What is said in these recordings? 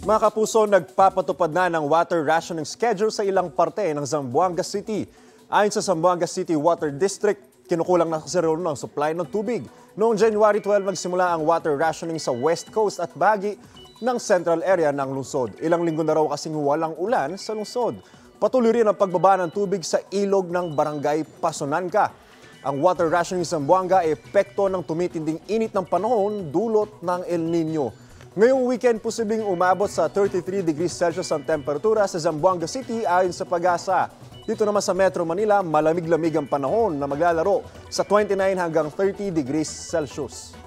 Mga kapuso, nagpapatupad na ng water rationing schedule sa ilang parte ng Zamboanga City. Ayon sa Zamboanga City Water District, kinukulang na kasi rin ng supply ng tubig. Noong January 12, magsimula ang water rationing sa West Coast at bahagi ng central area ng lungsod. Ilang linggo na raw kasing walang ulan sa lungsod. Patuloy rin ang pagbaba ng tubig sa ilog ng Barangay Pasunanca. Ang water rationing sa Zamboanga ay epekto ng tumitinding init ng panahon dulot ng El Nino. Ngayong weekend, posibleng umabot sa 33 degrees Celsius ang temperatura sa Zamboanga City ayon sa Pag-asa. Dito naman sa Metro Manila, malamig-lamig ang panahon na maglalaro sa 29 hanggang 30 degrees Celsius.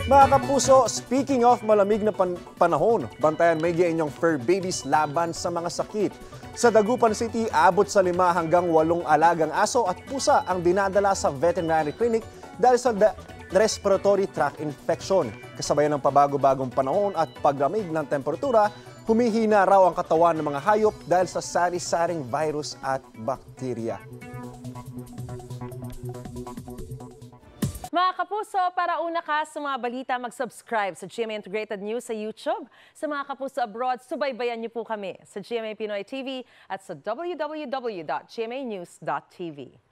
Mga kapuso, speaking of malamig na panahon, bantayan maigi inyong fur babies laban sa mga sakit. Sa Dagupan City, abot sa 5 hanggang 8 alagang aso at pusa ang dinadala sa veterinary clinic dahil sa respiratory tract infection. Kasabayan ng pabago-bagong panahon at paglamig ng temperatura, humihina raw ang katawan ng mga hayop dahil sa sari-saring virus at bakterya. Mga kapuso, para una ka sa mga balita, mag-subscribe sa GMA Integrated News sa YouTube. Sa mga kapuso abroad, subaybayan niyo po kami sa GMA Pinoy TV at sa www.gmanews.tv.